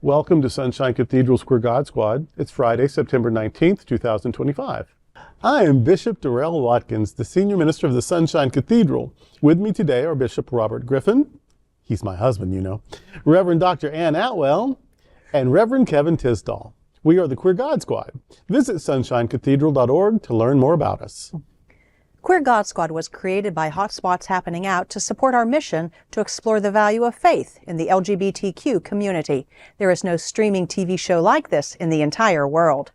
Welcome to Sunshine Cathedral's Queer God Squad. It's Friday, September 19th, 2025. I am Bishop Darrell Watkins, the Senior Minister of the Sunshine Cathedral. With me today are Bishop Robert Griffin, he's my husband, you know, Reverend Dr. Ann Atwell, and Reverend Kevin Tisdall. We are the Queer God Squad. Visit sunshinecathedral.org to learn more about us. Queer God Squad was created by Hotspots Happening Out to support our mission to explore the value of faith in the LGBTQ community. There is no streaming TV show like this in the entire world.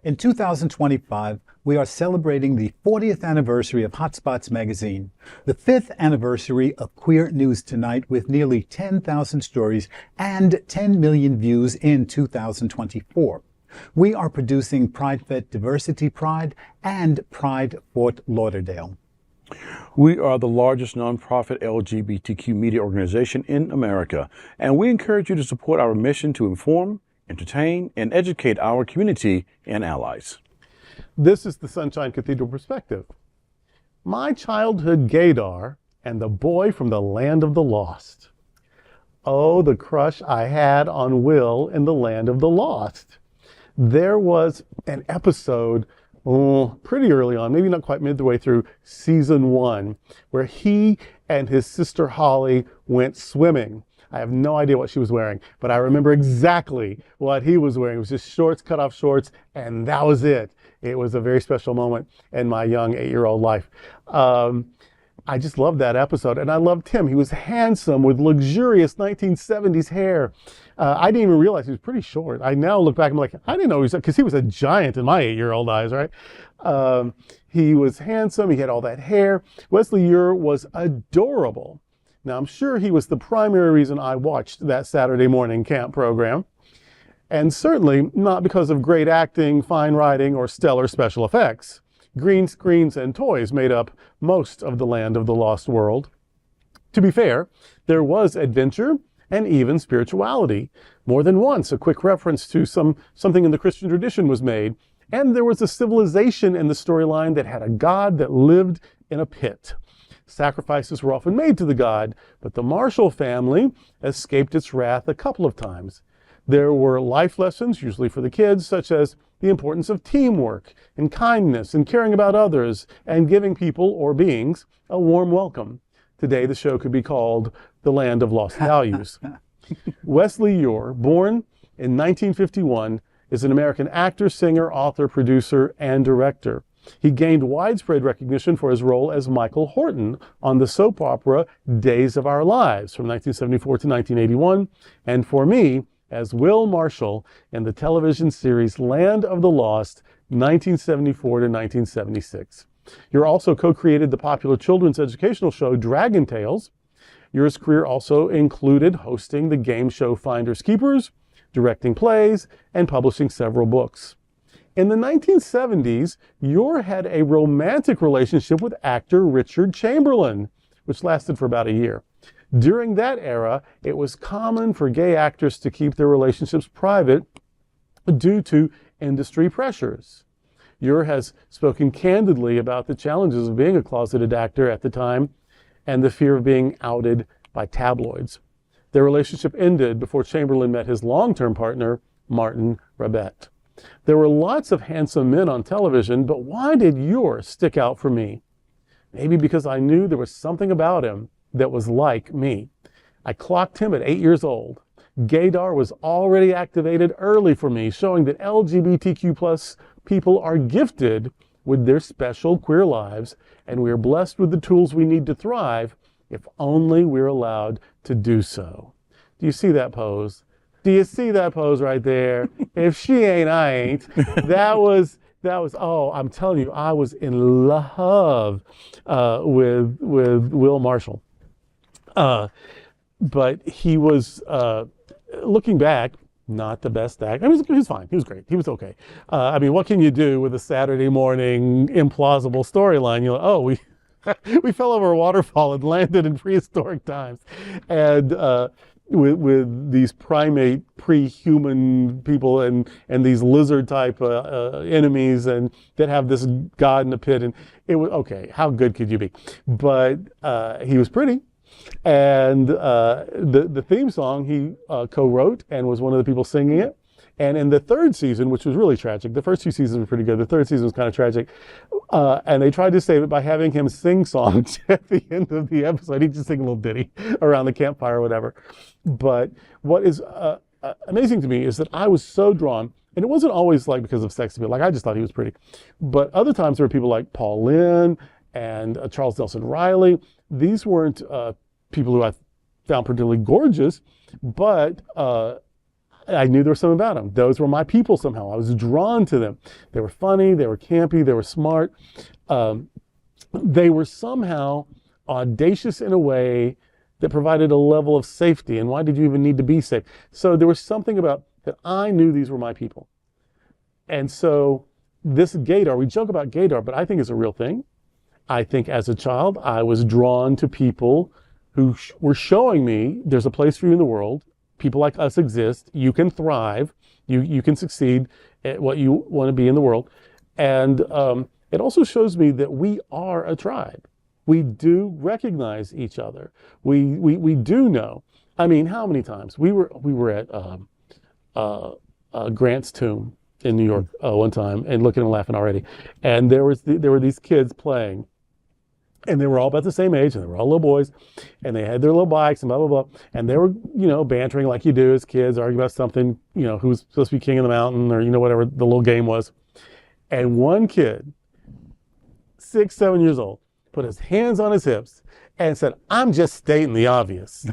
In 2025, we are celebrating the 40th anniversary of Hotspots magazine, the 5th anniversary of Queer News Tonight with nearly 10,000 stories and 10 million views in 2024. We are producing Pride Fest Diversity Pride and Pride Fort Lauderdale. We are the largest nonprofit LGBTQ media organization in America, and we encourage you to support our mission to inform, entertain, and educate our community and allies. This is the Sunshine Cathedral Perspective. My childhood Gaydar and the boy from the land of the lost. Oh, the crush I had on Will in the land of the lost. There was an episode pretty early on, maybe not quite midway through season 1, where he and his sister Holly went swimming. I have no idea what she was wearing, but I remember exactly what he was wearing. It was just shorts, cut off shorts, and that was it. It was a very special moment in my young 8-year-old life. I just loved that episode, and I loved him. He was handsome with luxurious 1970s hair. I didn't even realize he was pretty short. I now look back and I'm like, I didn't know he was, because he was a giant in my 8-year-old eyes, right? He was handsome. He had all that hair. Wesley Eure was adorable. Now, I'm sure he was the primary reason I watched that Saturday morning camp program, and certainly not because of great acting, fine writing, or stellar special effects. Green screens and toys made up most of the land of the lost world. To be fair, there was adventure and even spirituality. More than once, a quick reference to something in the Christian tradition was made, and there was a civilization in the storyline that had a god that lived in a pit. Sacrifices were often made to the god, but the Marshall family escaped its wrath a couple of times. There were life lessons, usually for the kids, such as the importance of teamwork and kindness and caring about others and giving people or beings a warm welcome. Today, the show could be called The Land of Lost Values. Wesley Eure, born in 1951, is an American actor, singer, author, producer, and director. He gained widespread recognition for his role as Michael Horton on the soap opera Days of Our Lives from 1974 to 1981, and for me, as Will Marshall in the television series Land of the Lost, 1974 to 1976. Eure also co-created the popular children's educational show Dragon Tales. Eure's career also included hosting the game show Finders Keepers, directing plays, and publishing several books. In the 1970s, Eure had a romantic relationship with actor Richard Chamberlain, which lasted for about a year. During that era, it was common for gay actors to keep their relationships private due to industry pressures. Eure has spoken candidly about the challenges of being a closeted actor at the time and the fear of being outed by tabloids. Their relationship ended before Chamberlain met his long-term partner, Martin Rabet. There were lots of handsome men on television, but why did Eure stick out for me? Maybe because I knew there was something about him that was like me. I clocked him at 8 years old. Gaydar was already activated early for me, showing that LGBTQ plus people are gifted with their special queer lives, and we are blessed with the tools we need to thrive if only we're allowed to do so. Do you see that pose? Do you see that pose right there? If she ain't, I ain't. That was, oh, I'm telling you, I was in love with Will Marshall. But he was, looking back, not the best actor. I mean, he was fine. He was great. He was okay. I mean, what can you do with a Saturday morning implausible storyline? You're like, oh, we fell over a waterfall and landed in prehistoric times. And with these primate, pre-human people and these lizard type enemies and that have this god in the pit. And it was, okay, how good could you be? But he was pretty. And the theme song he co-wrote and was one of the people singing it. And in the third season, which was really tragic, the first two seasons were pretty good. The third season was kind of tragic. And they tried to save it by having him sing songs at the end of the episode. He'd just sing a little ditty around the campfire or whatever. But what is amazing to me is that I was so drawn, and it wasn't always like because of sex appeal. Like I just thought he was pretty. But other times there were people like Paul Lynde and Charles Nelson Riley. These weren't people who I found particularly gorgeous, but I knew there was something about them. Those were my people somehow. I was drawn to them. They were funny, they were campy, they were smart. They were somehow audacious in a way that provided a level of safety. And why did you even need to be safe? So there was something about that I knew these were my people. And so this Gaydar, we joke about Gaydar, but I think it's a real thing. I think as a child, I was drawn to people who were showing me there's a place for you in the world. People like us exist. You can thrive. You can succeed at what you want to be in the world. And it also shows me that we are a tribe. We do recognize each other. We do know. I mean, how many times we were at Grant's tomb in New York one time and looking and laughing already. And there were these kids playing. And they were all about the same age, and they were all little boys, and they had their little bikes and blah, blah, blah. And they were, bantering like you do as kids, arguing about something, who's supposed to be king of the mountain or, whatever the little game was. And one kid, 6, 7 years old, put his hands on his hips and said, "I'm just stating the obvious."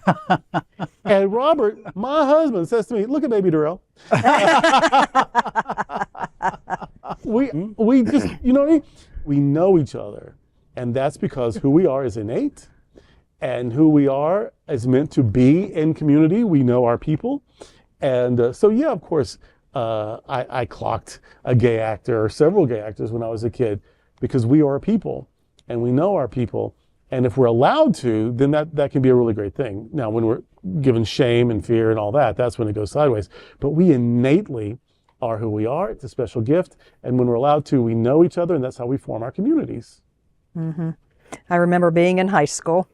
And Robert, my husband, says to me, "Look at baby Darrell." We just, we know each other. And that's because who we are is innate, and who we are is meant to be in community. We know our people. And so, yeah, of course, I clocked a gay actor or several gay actors when I was a kid, because we are a people and we know our people. And if we're allowed to, then that can be a really great thing. Now, when we're given shame and fear and all that, that's when it goes sideways. But we innately are who we are. It's a special gift. And when we're allowed to, we know each other, and that's how we form our communities. Mm-hmm. I remember being in high school,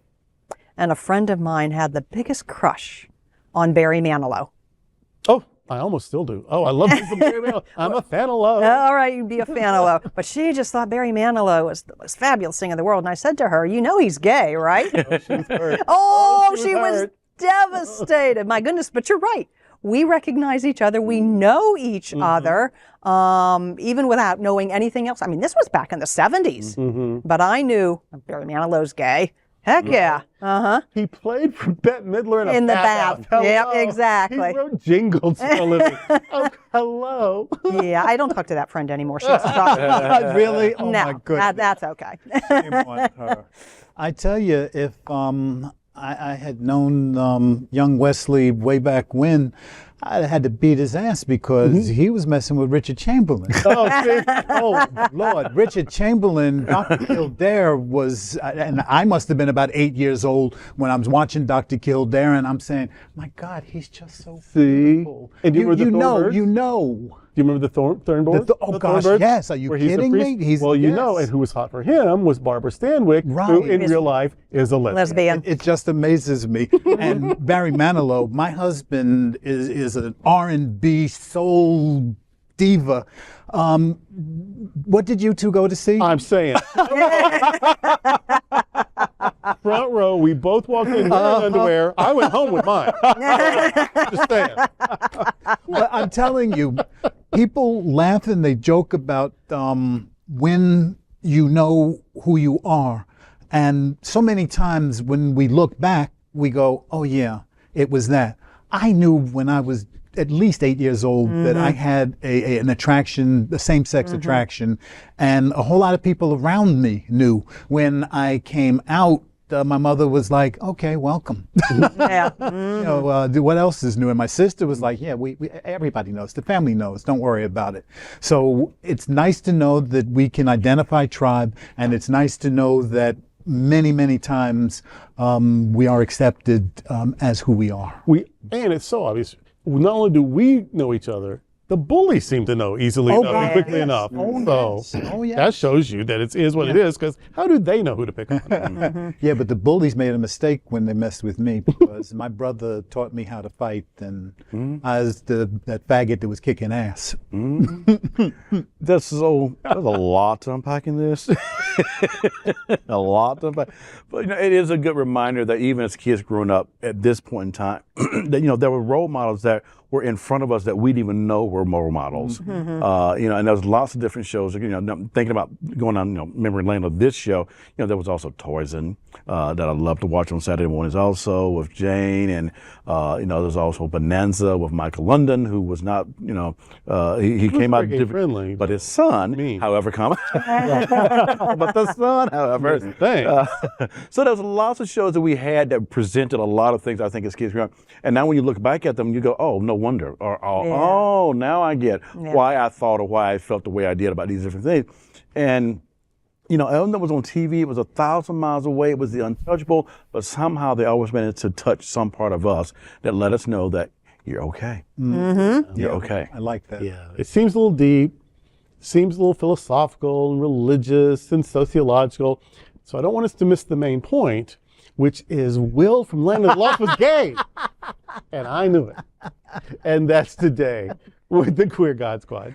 and a friend of mine had the biggest crush on Barry Manilow. Oh, I almost still do. Oh, I love Barry Manilow. I'm a fan of Lowe. All right, you'd be a fan of Lowe. But she just thought Barry Manilow was the most fabulous thing in the world. And I said to her, he's gay, right? Oh, she was hurt. She was devastated. My goodness, but you're right. We recognize each other. We know each other, even without knowing anything else. I mean, this was back in the 70s, but I knew Barry Manilow's gay. Heck yeah. Uh-huh. He played for Bette Midler in the bath. Yep, exactly. He wrote jingles for a living. Oh, hello. Yeah, I don't talk to that friend anymore. She's gone. Really? Oh, no, my goodness. That's okay. Shame on her. I tell you, if I had known young Wesley way back when, I had to beat his ass because he was messing with Richard Chamberlain. Oh, Lord. Richard Chamberlain, Dr. Kildare was, and I must have been about 8 years old when I was watching Dr. Kildare, and I'm saying, my God, he's just so beautiful. And do you remember the Thornbirds? Do you remember the Thornbirds? Oh, gosh, yes. Are you kidding me? And who was hot for him was Barbara Stanwyck, who in real life is a lesbian. It just amazes me. And Barry Manilow, my husband is an R&B soul diva. What did you two go to see? I'm saying. Front row, we both walked in wearing underwear. I went home with mine. Just saying. But I'm telling you, people laugh and they joke about when you know who you are. And so many times when we look back, we go, oh yeah, it was that. I knew when I was at least 8 years old that I had an attraction, a same-sex attraction, and a whole lot of people around me knew. When I came out, my mother was like, okay, welcome. Yeah. What else is new? And my sister was like, yeah, we everybody knows. The family knows. Don't worry about it. So it's nice to know that we can identify tribe, and it's nice to know that many, many times we are accepted as who we are. And it's so obvious. Not only do we know each other, The bullies seem to know easily Oh, enough and yes. quickly enough. Oh, So yes. Oh, yes. that shows you that it is what it is, because how do they know who to pick on? Yeah, but the bullies made a mistake when they messed with me because my brother taught me how to fight, and I was that faggot that was kicking ass. There's a lot to unpack in this. A lot to unpack. But it is a good reminder that even as kids growing up at this point in time, that there were role models that were in front of us that we didn't even know were role models. And there's lots of different shows. Thinking about going on, memory lane of this show. There was also Tarzan that I love to watch on Saturday mornings, also with Jane, and there's also Bonanza with Michael London, who was not, he came out different, friendly, but his son, however, but the son, however. So there's lots of shows that we had that presented a lot of things, I think, as kids growing up. And now when you look back at them, you go, oh, no wonder. Or, oh, now I get why I thought or why I felt the way I did about these different things. And, Ellen was on TV. It was 1,000 miles away. It was the untouchable. But somehow they always managed to touch some part of us that let us know that you're okay. You're okay. I like that. Yeah, it seems a little deep, seems a little philosophical and religious and sociological. So I don't want us to miss the main point, which is Will from Land of the Lost was gay. And I knew it. And that's today with the Queer God Squad.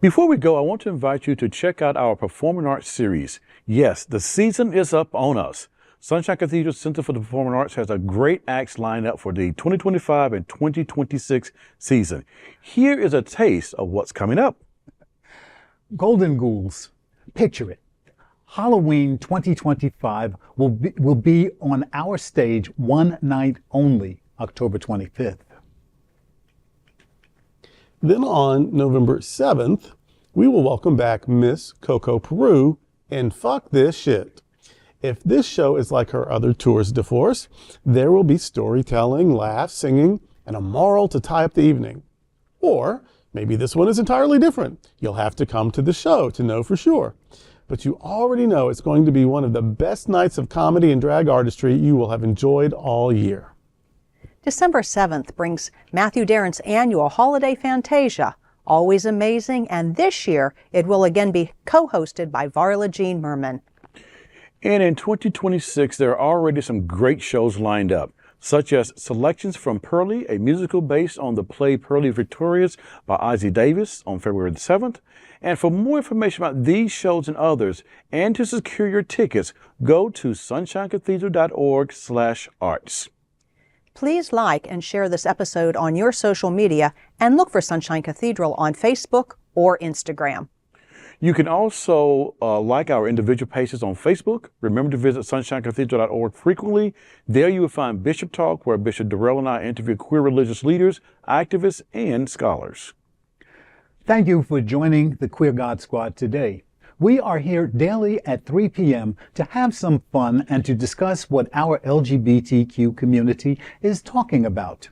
Before we go, I want to invite you to check out our Performing Arts series. Yes, the season is up on us. Sunshine Cathedral Center for the Performing Arts has a great acts lined up for the 2025 and 2026 season. Here is a taste of what's coming up. Golden Ghouls. Picture it. Halloween 2025 will be on our stage one night only, October 25th. Then on November 7th, we will welcome back Miss Coco Peru in Fuck This Shit. If this show is like her other tours de force, there will be storytelling, laughs, singing, and a moral to tie up the evening. Or maybe this one is entirely different. You'll have to come to the show to know for sure. But you already know it's going to be one of the best nights of comedy and drag artistry you will have enjoyed all year. December 7th brings Matthew Darren's annual Holiday Fantasia, always amazing, and this year it will again be co-hosted by Varla Jean Merman. And in 2026, there are already some great shows lined up, such as selections from Pearly, a musical based on the play Pearly Victorious by Ozzie Davis on February the 7th. And for more information about these shows and others, and to secure your tickets, go to sunshinecathedral.org/arts. Please like and share this episode on your social media and look for Sunshine Cathedral on Facebook or Instagram. You can also like our individual pages on Facebook. Remember to visit sunshinecathedral.org frequently. There you will find Bishop Talk, where Bishop Darrell and I interview queer religious leaders, activists, and scholars. Thank you for joining the Queer God Squad today. We are here daily at 3 p.m. to have some fun and to discuss what our LGBTQ community is talking about.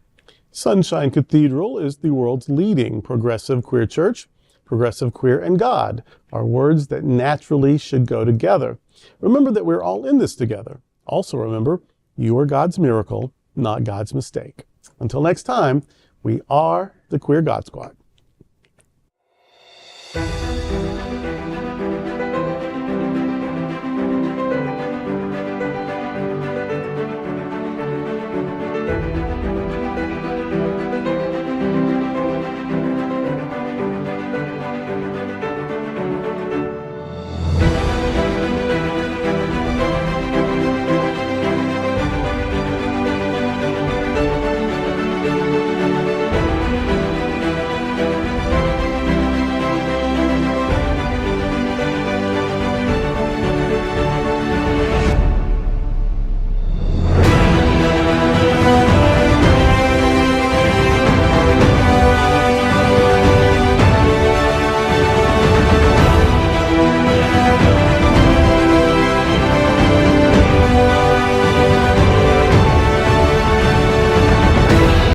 Sunshine Cathedral is the world's leading progressive queer church. Progressive, queer, and God are words that naturally should go together. Remember that we're all in this together. Also remember, you are God's miracle, not God's mistake. Until next time, we are the Queer God Squad.